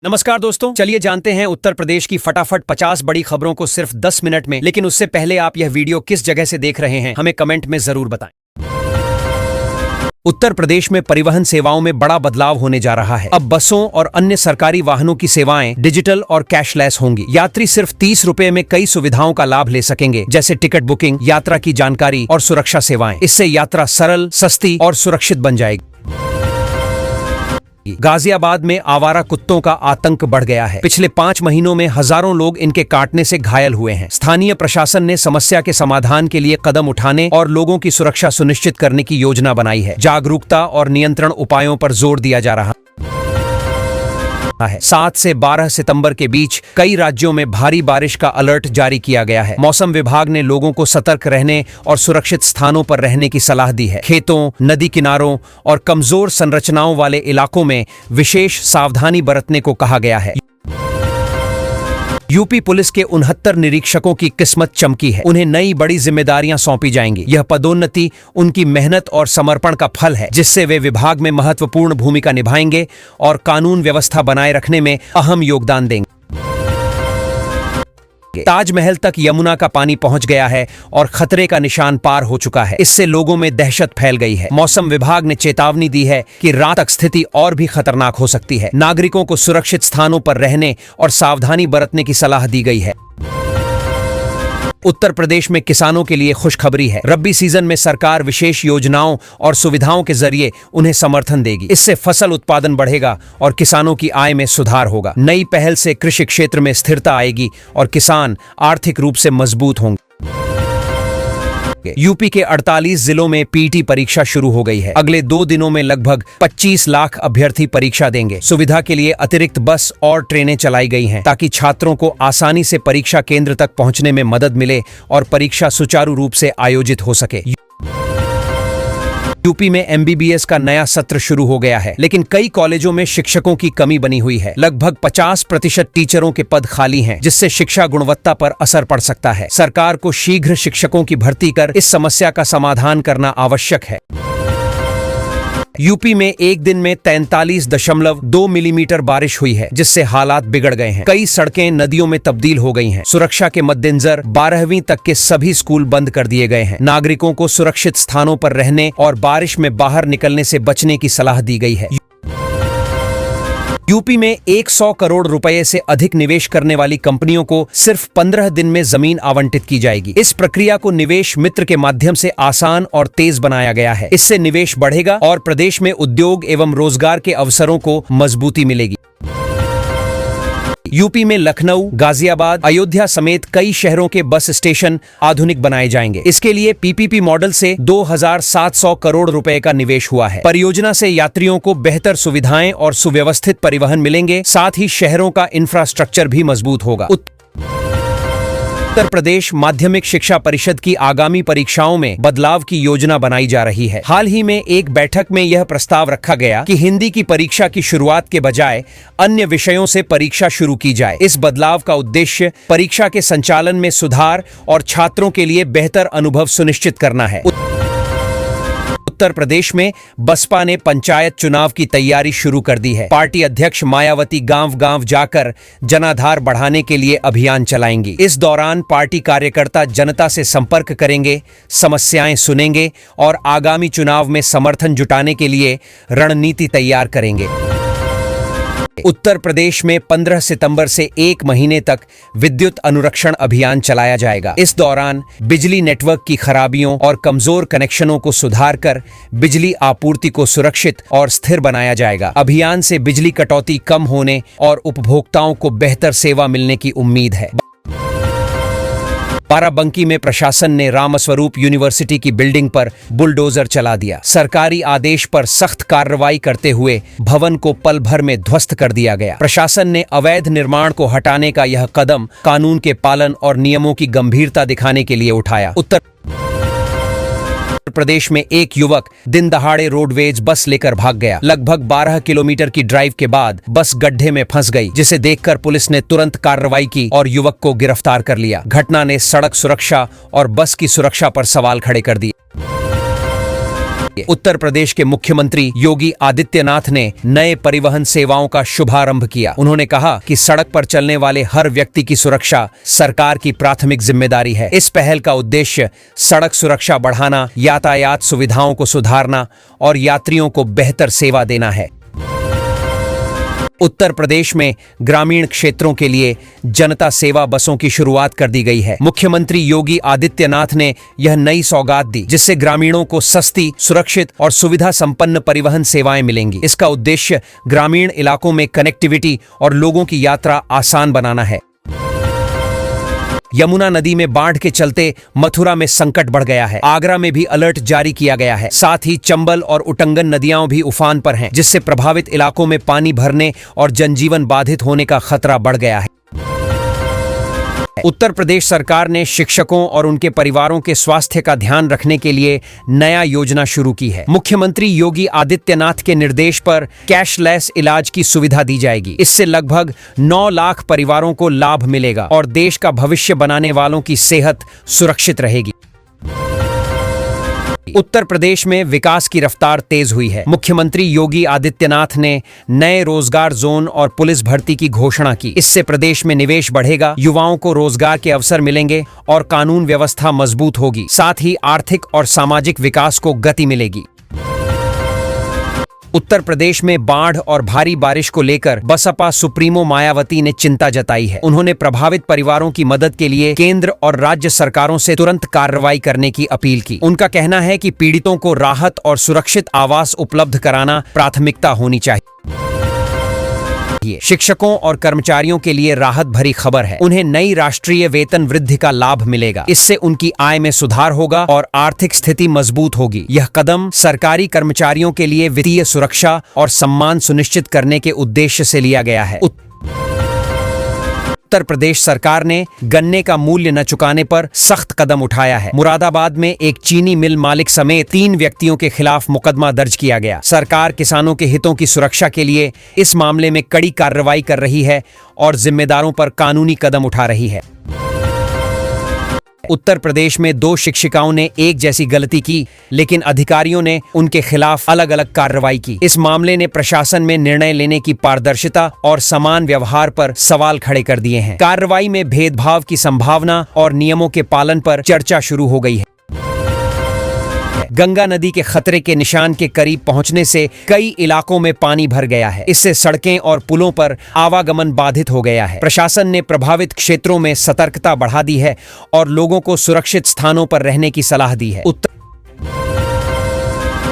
नमस्कार दोस्तों, चलिए जानते हैं उत्तर प्रदेश की फटाफट 50 बड़ी खबरों को सिर्फ 10 मिनट में। लेकिन उससे पहले आप यह वीडियो किस जगह से देख रहे हैं हमें कमेंट में जरूर बताएं। उत्तर प्रदेश में परिवहन सेवाओं में बड़ा बदलाव होने जा रहा है। अब बसों और अन्य सरकारी वाहनों की सेवाएं डिजिटल और कैशलेस होंगी। यात्री सिर्फ 30 रुपए में कई सुविधाओं का लाभ ले सकेंगे, जैसे टिकट बुकिंग, यात्रा की जानकारी और सुरक्षा सेवाएं। इससे यात्रा सरल, सस्ती और सुरक्षित बन जाएगी। गाजियाबाद में आवारा कुत्तों का आतंक बढ़ गया है। पिछले 5 महीनों में हजारों लोग इनके काटने से घायल हुए हैं। स्थानीय प्रशासन ने समस्या के समाधान के लिए कदम उठाने और लोगों की सुरक्षा सुनिश्चित करने की योजना बनाई है। जागरूकता और नियंत्रण उपायों पर जोर दिया जा रहा है। 7 से 12 सितंबर के बीच कई राज्यों में भारी बारिश का अलर्ट जारी किया गया है। मौसम विभाग ने लोगों को सतर्क रहने और सुरक्षित स्थानों पर रहने की सलाह दी है। खेतों, नदी किनारों और कमजोर संरचनाओं वाले इलाकों में विशेष सावधानी बरतने को कहा गया है। यूपी पुलिस के 69 निरीक्षकों की किस्मत चमकी है। उन्हें नई बड़ी जिम्मेदारियां सौंपी जाएंगी। यह पदोन्नति उनकी मेहनत और समर्पण का फल है, जिससे वे विभाग में महत्वपूर्ण भूमिका निभाएंगे और कानून व्यवस्था बनाए रखने में अहम योगदान देंगे। ताजमहल तक यमुना का पानी पहुंच गया है और खतरे का निशान पार हो चुका है। इससे लोगों में दहशत फैल गई है। मौसम विभाग ने चेतावनी दी है कि रात तक स्थिति और भी खतरनाक हो सकती है। नागरिकों को सुरक्षित स्थानों पर रहने और सावधानी बरतने की सलाह दी गई है। उत्तर प्रदेश में किसानों के लिए खुशखबरी है। रब्बी सीजन में सरकार विशेष योजनाओं और सुविधाओं के जरिए उन्हें समर्थन देगी। इससे फसल उत्पादन बढ़ेगा और किसानों की आय में सुधार होगा। नई पहल से कृषि क्षेत्र में स्थिरता आएगी और किसान आर्थिक रूप से मजबूत होंगे। यूपी के 48 जिलों में पीटी परीक्षा शुरू हो गई है। अगले 2 दिनों में लगभग 25 लाख अभ्यर्थी परीक्षा देंगे। सुविधा के लिए अतिरिक्त बस और ट्रेनें चलाई गई हैं, ताकि छात्रों को आसानी से परीक्षा केंद्र तक पहुंचने में मदद मिले और परीक्षा सुचारू रूप से आयोजित हो सके। यूपी में एमबीबीएस का नया सत्र शुरू हो गया है, लेकिन कई कॉलेजों में शिक्षकों की कमी बनी हुई है। लगभग 50% टीचरों के पद खाली हैं, जिससे शिक्षा गुणवत्ता पर असर पड़ सकता है। सरकार को शीघ्र शिक्षकों की भर्ती कर इस समस्या का समाधान करना आवश्यक है। यूपी में एक दिन में 43.2 मिलीमीटर बारिश हुई है, जिससे हालात बिगड़ गए हैं। कई सड़कें नदियों में तब्दील हो गई हैं। सुरक्षा के मद्देनजर 12वीं तक के सभी स्कूल बंद कर दिए गए हैं। नागरिकों को सुरक्षित स्थानों पर रहने और बारिश में बाहर निकलने से बचने की सलाह दी गई है। यूपी में 100 करोड़ रुपए से अधिक निवेश करने वाली कंपनियों को सिर्फ 15 दिन में जमीन आवंटित की जाएगी। इस प्रक्रिया को निवेश मित्र के माध्यम से आसान और तेज बनाया गया है। इससे निवेश बढ़ेगा और प्रदेश में उद्योग एवं रोजगार के अवसरों को मजबूती मिलेगी। यूपी में लखनऊ, गाजियाबाद, अयोध्या समेत कई शहरों के बस स्टेशन आधुनिक बनाए जाएंगे। इसके लिए पीपीपी मॉडल से 2700 करोड़ रुपए का निवेश हुआ है। परियोजना से यात्रियों को बेहतर सुविधाएं और सुव्यवस्थित परिवहन मिलेंगे। साथ ही शहरों का इंफ्रास्ट्रक्चर भी मजबूत होगा। उत्तर प्रदेश माध्यमिक शिक्षा परिषद की आगामी परीक्षाओं में बदलाव की योजना बनाई जा रही है। हाल ही में एक बैठक में यह प्रस्ताव रखा गया कि हिंदी की परीक्षा की शुरुआत के बजाय अन्य विषयों से परीक्षा शुरू की जाए। इस बदलाव का उद्देश्य परीक्षा के संचालन में सुधार और छात्रों के लिए बेहतर अनुभव सुनिश्चित करना है। उत्तर प्रदेश में बसपा ने पंचायत चुनाव की तैयारी शुरू कर दी है। पार्टी अध्यक्ष मायावती गांव-गांव जाकर जनाधार बढ़ाने के लिए अभियान चलाएंगी। इस दौरान पार्टी कार्यकर्ता जनता से संपर्क करेंगे, समस्याएं सुनेंगे और आगामी चुनाव में समर्थन जुटाने के लिए रणनीति तैयार करेंगे। उत्तर प्रदेश में 15 सितंबर से 1 महीने तक विद्युत अनुरक्षण अभियान चलाया जाएगा। इस दौरान बिजली नेटवर्क की खराबियों और कमजोर कनेक्शनों को सुधार कर बिजली आपूर्ति को सुरक्षित और स्थिर बनाया जाएगा। अभियान से बिजली कटौती कम होने और उपभोक्ताओं को बेहतर सेवा मिलने की उम्मीद है। बाराबंकी में प्रशासन ने रामस्वरूप यूनिवर्सिटी की बिल्डिंग पर बुलडोजर चला दिया। सरकारी आदेश पर सख्त कार्रवाई करते हुए भवन को पल भर में ध्वस्त कर दिया गया। प्रशासन ने अवैध निर्माण को हटाने का यह कदम कानून के पालन और नियमों की गंभीरता दिखाने के लिए उठाया। उत्तर प्रदेश में एक युवक दिन दहाड़े रोडवेज बस लेकर भाग गया। लगभग 12 किलोमीटर की ड्राइव के बाद बस गड्ढे में फंस गई, जिसे देखकर पुलिस ने तुरंत कार्रवाई की और युवक को गिरफ्तार कर लिया। घटना ने सड़क सुरक्षा और बस की सुरक्षा पर सवाल खड़े कर दिए। उत्तर प्रदेश के मुख्यमंत्री योगी आदित्यनाथ ने नए परिवहन सेवाओं का शुभारंभ किया। उन्होंने कहा कि सड़क पर चलने वाले हर व्यक्ति की सुरक्षा सरकार की प्राथमिक जिम्मेदारी है। इस पहल का उद्देश्य सड़क सुरक्षा बढ़ाना, यातायात सुविधाओं को सुधारना और यात्रियों को बेहतर सेवा देना है। उत्तर प्रदेश में ग्रामीण क्षेत्रों के लिए जनता सेवा बसों की शुरुआत कर दी गई है। मुख्यमंत्री योगी आदित्यनाथ ने यह नई सौगात दी, जिससे ग्रामीणों को सस्ती, सुरक्षित और सुविधा संपन्न परिवहन सेवाएं मिलेंगी। इसका उद्देश्य ग्रामीण इलाकों में कनेक्टिविटी और लोगों की यात्रा आसान बनाना है। यमुना नदी में बाढ़ के चलते मथुरा में संकट बढ़ गया है। आगरा में भी अलर्ट जारी किया गया है। साथ ही चंबल और उटंगन नदियां भी उफान पर हैं, जिससे प्रभावित इलाकों में पानी भरने और जनजीवन बाधित होने का खतरा बढ़ गया है। उत्तर प्रदेश सरकार ने शिक्षकों और उनके परिवारों के स्वास्थ्य का ध्यान रखने के लिए नया योजना शुरू की है। मुख्यमंत्री योगी आदित्यनाथ के निर्देश पर कैशलेस इलाज की सुविधा दी जाएगी। इससे लगभग 9 लाख परिवारों को लाभ मिलेगा और देश का भविष्य बनाने वालों की सेहत सुरक्षित रहेगी। उत्तर प्रदेश में विकास की रफ्तार तेज हुई है। मुख्यमंत्री योगी आदित्यनाथ ने नए रोजगार जोन और पुलिस भर्ती की घोषणा की। इससे प्रदेश में निवेश बढ़ेगा, युवाओं को रोजगार के अवसर मिलेंगे और कानून व्यवस्था मजबूत होगी। साथ ही आर्थिक और सामाजिक विकास को गति मिलेगी। उत्तर प्रदेश में बाढ़ और भारी बारिश को लेकर बसपा सुप्रीमो मायावती ने चिंता जताई है। उन्होंने प्रभावित परिवारों की मदद के लिए केंद्र और राज्य सरकारों से तुरंत कार्रवाई करने की अपील की। उनका कहना है कि पीड़ितों को राहत और सुरक्षित आवास उपलब्ध कराना प्राथमिकता होनी चाहिए। शिक्षकों और कर्मचारियों के लिए राहत भरी खबर है। उन्हें नई राष्ट्रीय वेतन वृद्धि का लाभ मिलेगा। इससे उनकी आय में सुधार होगा और आर्थिक स्थिति मजबूत होगी। यह कदम सरकारी कर्मचारियों के लिए वित्तीय सुरक्षा और सम्मान सुनिश्चित करने के उद्देश्य से लिया गया है। उत्तर प्रदेश सरकार ने गन्ने का मूल्य न चुकाने पर सख्त कदम उठाया है। मुरादाबाद में एक चीनी मिल मालिक समेत 3 व्यक्तियों के खिलाफ मुकदमा दर्ज किया गया। सरकार किसानों के हितों की सुरक्षा के लिए इस मामले में कड़ी कार्रवाई कर रही है और जिम्मेदारों पर कानूनी कदम उठा रही है। उत्तर प्रदेश में 2 शिक्षिकाओं ने एक जैसी गलती की, लेकिन अधिकारियों ने उनके खिलाफ अलग अलग कार्रवाई की। इस मामले ने प्रशासन में निर्णय लेने की पारदर्शिता और समान व्यवहार पर सवाल खड़े कर दिए हैं। कार्रवाई में भेदभाव की संभावना और नियमों के पालन पर चर्चा शुरू हो गई है। गंगा नदी के खतरे के निशान के करीब पहुंचने से कई इलाकों में पानी भर गया है। इससे सड़कें और पुलों पर आवागमन बाधित हो गया है। प्रशासन ने प्रभावित क्षेत्रों में सतर्कता बढ़ा दी है और लोगों को सुरक्षित स्थानों पर रहने की सलाह दी है।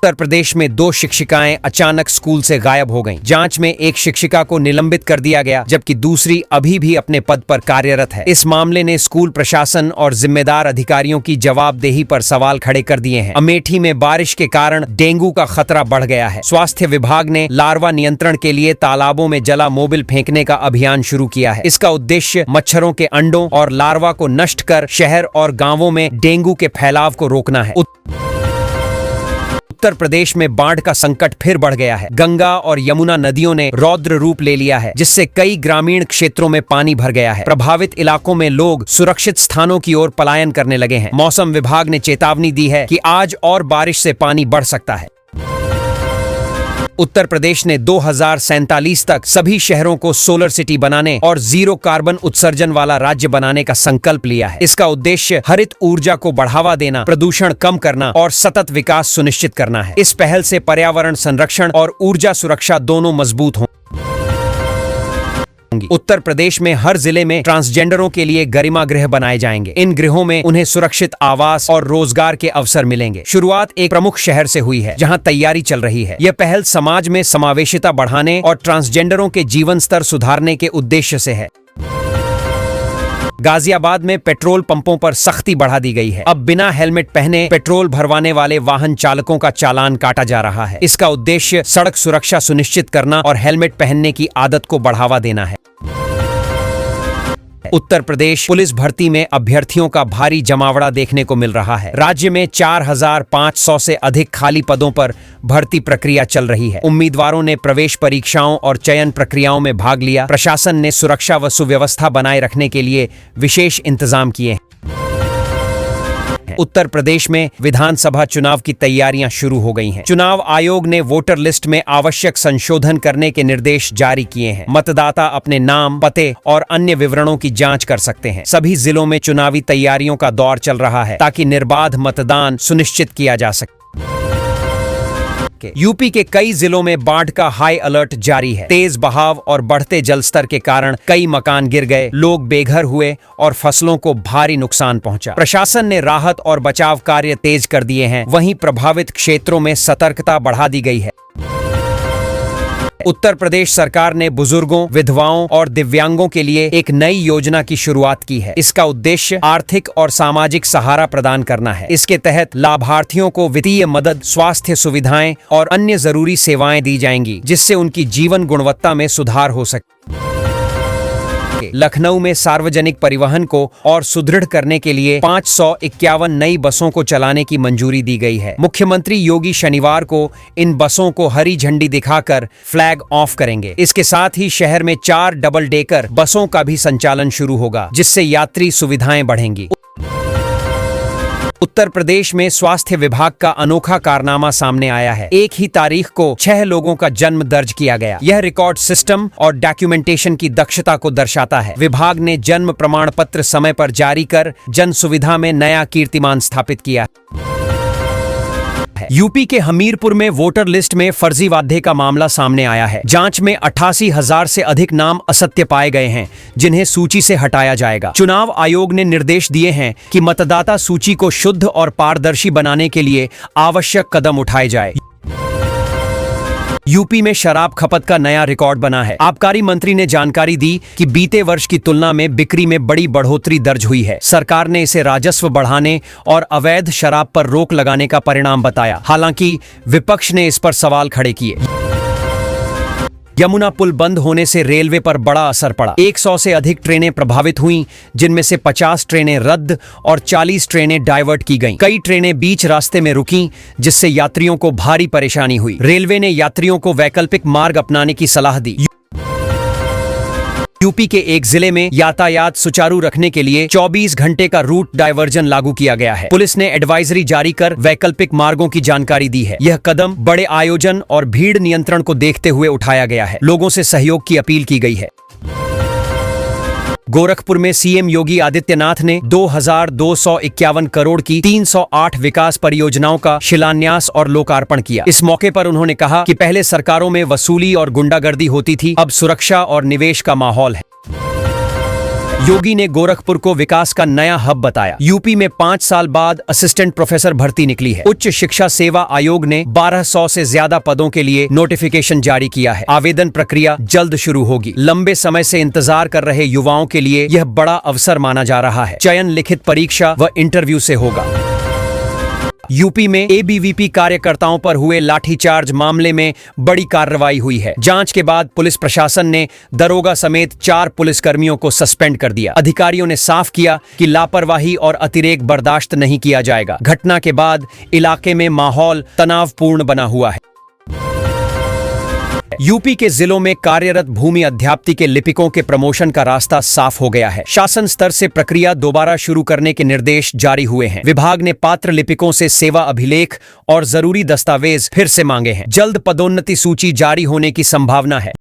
उत्तर प्रदेश में 2 शिक्षिकाएं अचानक स्कूल से गायब हो गईं। जांच में एक शिक्षिका को निलंबित कर दिया गया, जबकि दूसरी अभी भी अपने पद पर कार्यरत है। इस मामले ने स्कूल प्रशासन और जिम्मेदार अधिकारियों की जवाबदेही पर सवाल खड़े कर दिए हैं। अमेठी में बारिश के कारण डेंगू का खतरा बढ़ गया है। स्वास्थ्य विभाग ने लार्वा नियंत्रण के लिए तालाबों में जला मोबिल फेंकने का अभियान शुरू किया है। इसका उद्देश्य मच्छरों के अंडों और लार्वा को नष्ट कर शहर और गांवों में डेंगू के फैलाव को रोकना है। उत्तर प्रदेश में बाढ़ का संकट फिर बढ़ गया है। गंगा और यमुना नदियों ने रौद्र रूप ले लिया है, जिससे कई ग्रामीण क्षेत्रों में पानी भर गया है। प्रभावित इलाकों में लोग सुरक्षित स्थानों की ओर पलायन करने लगे हैं। मौसम विभाग ने चेतावनी दी है कि आज और बारिश से पानी बढ़ सकता है। उत्तर प्रदेश ने 2047 तक सभी शहरों को सोलर सिटी बनाने और 0 कार्बन उत्सर्जन वाला राज्य बनाने का संकल्प लिया है। इसका उद्देश्य हरित ऊर्जा को बढ़ावा देना, प्रदूषण कम करना और सतत विकास सुनिश्चित करना है। इस पहल से पर्यावरण संरक्षण और ऊर्जा सुरक्षा दोनों मजबूत होंगे। उत्तर प्रदेश में हर जिले में ट्रांसजेंडरों के लिए गरिमा गृह बनाए जाएंगे। इन गृहों में उन्हें सुरक्षित आवास और रोजगार के अवसर मिलेंगे। शुरुआत एक प्रमुख शहर से हुई है, जहां तैयारी चल रही है। यह पहल समाज में समावेशिता बढ़ाने और ट्रांसजेंडरों के जीवन स्तर सुधारने के उद्देश्य से है। गाजियाबाद में पेट्रोल पंपों पर सख्ती बढ़ा दी गई है। अब बिना हेलमेट पहने पेट्रोल भरवाने वाले वाहन चालकों का चालान काटा जा रहा है। इसका उद्देश्य सड़क सुरक्षा सुनिश्चित करना और हेलमेट पहनने की आदत को बढ़ावा देना है। उत्तर प्रदेश पुलिस भर्ती में अभ्यर्थियों का भारी जमावड़ा देखने को मिल रहा है। राज्य में 4500 से अधिक खाली पदों पर भर्ती प्रक्रिया चल रही है। उम्मीदवारों ने प्रवेश परीक्षाओं और चयन प्रक्रियाओं में भाग लिया। प्रशासन ने सुरक्षा व सुव्यवस्था बनाए रखने के लिए विशेष इंतजाम किए हैं। उत्तर प्रदेश में विधानसभा चुनाव की तैयारियां शुरू हो गई हैं। चुनाव आयोग ने वोटर लिस्ट में आवश्यक संशोधन करने के निर्देश जारी किए हैं। मतदाता अपने नाम, पते और अन्य विवरणों की जांच कर सकते हैं। सभी जिलों में चुनावी तैयारियों का दौर चल रहा है ताकि निर्बाध मतदान सुनिश्चित किया जा सके। यूपी के कई जिलों में बाढ़ का हाई अलर्ट जारी है। तेज बहाव और बढ़ते जलस्तर के कारण कई मकान गिर गए, लोग बेघर हुए और फसलों को भारी नुकसान पहुंचा। प्रशासन ने राहत और बचाव कार्य तेज कर दिए हैं। वहीं प्रभावित क्षेत्रों में सतर्कता बढ़ा दी गई है। उत्तर प्रदेश सरकार ने बुजुर्गों, विधवाओं और दिव्यांगों के लिए एक नई योजना की शुरुआत की है। इसका उद्देश्य आर्थिक और सामाजिक सहारा प्रदान करना है। इसके तहत लाभार्थियों को वित्तीय मदद, स्वास्थ्य सुविधाएं और अन्य जरूरी सेवाएं दी जाएंगी, जिससे उनकी जीवन गुणवत्ता में सुधार हो सके। लखनऊ में सार्वजनिक परिवहन को और सुदृढ़ करने के लिए 551 नई बसों को चलाने की मंजूरी दी गई है। मुख्यमंत्री योगी शनिवार को इन बसों को हरी झंडी दिखाकर फ्लैग ऑफ करेंगे। इसके साथ ही शहर में 4 डबल डेकर बसों का भी संचालन शुरू होगा, जिससे यात्री सुविधाएं बढ़ेंगी। उत्तर प्रदेश में स्वास्थ्य विभाग का अनोखा कारनामा सामने आया है। एक ही तारीख को 6 लोगों का जन्म दर्ज किया गया। यह रिकॉर्ड सिस्टम और डॉक्यूमेंटेशन की दक्षता को दर्शाता है। विभाग ने जन्म प्रमाण पत्र समय पर जारी कर जन सुविधा में नया कीर्तिमान स्थापित किया। यूपी के हमीरपुर में वोटर लिस्ट में फर्जीवादे का मामला सामने आया है। जांच में 88,000 से अधिक नाम असत्य पाए गए हैं, जिन्हें सूची से हटाया जाएगा। चुनाव आयोग ने निर्देश दिए हैं कि मतदाता सूची को शुद्ध और पारदर्शी बनाने के लिए आवश्यक कदम उठाए जाए। यूपी में शराब खपत का नया रिकॉर्ड बना है। आबकारी मंत्री ने जानकारी दी कि बीते वर्ष की तुलना में बिक्री में बड़ी बढ़ोतरी दर्ज हुई है। सरकार ने इसे राजस्व बढ़ाने और अवैध शराब पर रोक लगाने का परिणाम बताया। हालांकि विपक्ष ने इस पर सवाल खड़े किए। यमुना पुल बंद होने से रेलवे पर बड़ा असर पड़ा। 100 से अधिक ट्रेनें प्रभावित हुईं, जिनमें से 50 ट्रेनें रद्द और 40 ट्रेनें डाइवर्ट की गईं। कई ट्रेनें बीच रास्ते में रुकीं, जिससे यात्रियों को भारी परेशानी हुई। रेलवे ने यात्रियों को वैकल्पिक मार्ग अपनाने की सलाह दी। यूपी के एक जिले में यातायात सुचारू रखने के लिए 24 घंटे का रूट डायवर्जन लागू किया गया है। पुलिस ने एडवाइजरी जारी कर वैकल्पिक मार्गों की जानकारी दी है। यह कदम बड़े आयोजन और भीड़ नियंत्रण को देखते हुए उठाया गया है। लोगों से सहयोग की अपील की गई है। गोरखपुर में सीएम योगी आदित्यनाथ ने 2,251 करोड़ की 308 विकास परियोजनाओं का शिलान्यास और लोकार्पण किया। इस मौके पर उन्होंने कहा कि पहले सरकारों में वसूली और गुंडागर्दी होती थी, अब सुरक्षा और निवेश का माहौल है। योगी ने गोरखपुर को विकास का नया हब बताया। यूपी में 5 साल बाद असिस्टेंट प्रोफेसर भर्ती निकली है। उच्च शिक्षा सेवा आयोग ने 1200 से ज्यादा पदों के लिए नोटिफिकेशन जारी किया है। आवेदन प्रक्रिया जल्द शुरू होगी। लंबे समय से इंतजार कर रहे युवाओं के लिए यह बड़ा अवसर माना जा रहा है। चयन लिखित परीक्षा व इंटरव्यू से होगा। यूपी में एबीवीपी कार्यकर्ताओं पर हुए लाठीचार्ज मामले में बड़ी कार्रवाई हुई है। जांच के बाद पुलिस प्रशासन ने दरोगा समेत 4 पुलिसकर्मियों को सस्पेंड कर दिया। अधिकारियों ने साफ किया कि लापरवाही और अतिरेक बर्दाश्त नहीं किया जाएगा। घटना के बाद इलाके में माहौल तनावपूर्ण बना हुआ है। यूपी के जिलों में कार्यरत भूमि अध्याप्ति के लिपिकों के प्रमोशन का रास्ता साफ हो गया है। शासन स्तर से प्रक्रिया दोबारा शुरू करने के निर्देश जारी हुए हैं। विभाग ने पात्र लिपिकों से सेवा अभिलेख और जरूरी दस्तावेज फिर से मांगे हैं। जल्द पदोन्नति सूची जारी होने की संभावना है।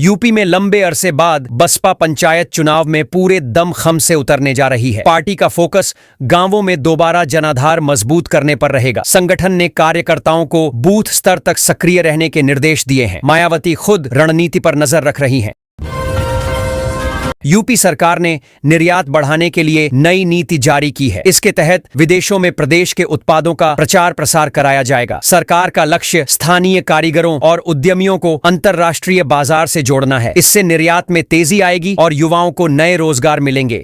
यूपी में लंबे अरसे बाद बसपा पंचायत चुनाव में पूरे दमखम से उतरने जा रही है। पार्टी का फोकस गांवों में दोबारा जनाधार मजबूत करने पर रहेगा। संगठन ने कार्यकर्ताओं को बूथ स्तर तक सक्रिय रहने के निर्देश दिए हैं। मायावती खुद रणनीति पर नजर रख रही हैं। यूपी सरकार ने निर्यात बढ़ाने के लिए नई नीति जारी की है। इसके तहत विदेशों में प्रदेश के उत्पादों का प्रचार प्रसार कराया जाएगा। सरकार का लक्ष्य स्थानीय कारीगरों और उद्यमियों को अंतर्राष्ट्रीय बाजार से जोड़ना है। इससे निर्यात में तेजी आएगी और युवाओं को नए रोजगार मिलेंगे।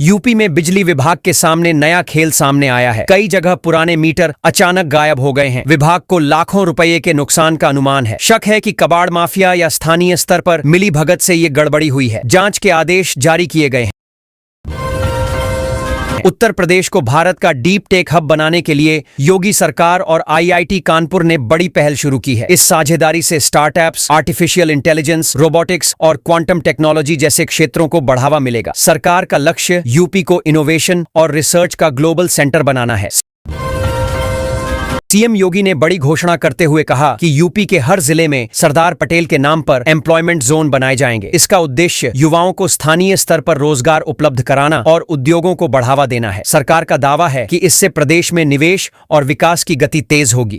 यूपी में बिजली विभाग के सामने नया खेल सामने आया है। कई जगह पुराने मीटर अचानक गायब हो गए हैं। विभाग को लाखों रुपए के नुकसान का अनुमान है। शक है कि कबाड़ माफिया या स्थानीय स्तर पर मिलीभगत से ये गड़बड़ी हुई है। जांच के आदेश जारी किए गए हैं। हैं। उत्तर प्रदेश को भारत का डीप टेक हब बनाने के लिए योगी सरकार और IIT कानपुर ने बड़ी पहल शुरू की है। इस साझेदारी से स्टार्टअप्स, आर्टिफिशियल इंटेलिजेंस, रोबोटिक्स और क्वांटम टेक्नोलॉजी जैसे क्षेत्रों को बढ़ावा मिलेगा। सरकार का लक्ष्य यूपी को इनोवेशन और रिसर्च का ग्लोबल सेंटर बनाना है। सीएम योगी ने बड़ी घोषणा करते हुए कहा कि यूपी के हर जिले में सरदार पटेल के नाम पर एम्प्लॉयमेंट जोन बनाए जाएंगे। इसका उद्देश्य युवाओं को स्थानीय स्तर पर रोजगार उपलब्ध कराना और उद्योगों को बढ़ावा देना है। सरकार का दावा है कि इससे प्रदेश में निवेश और विकास की गति तेज होगी।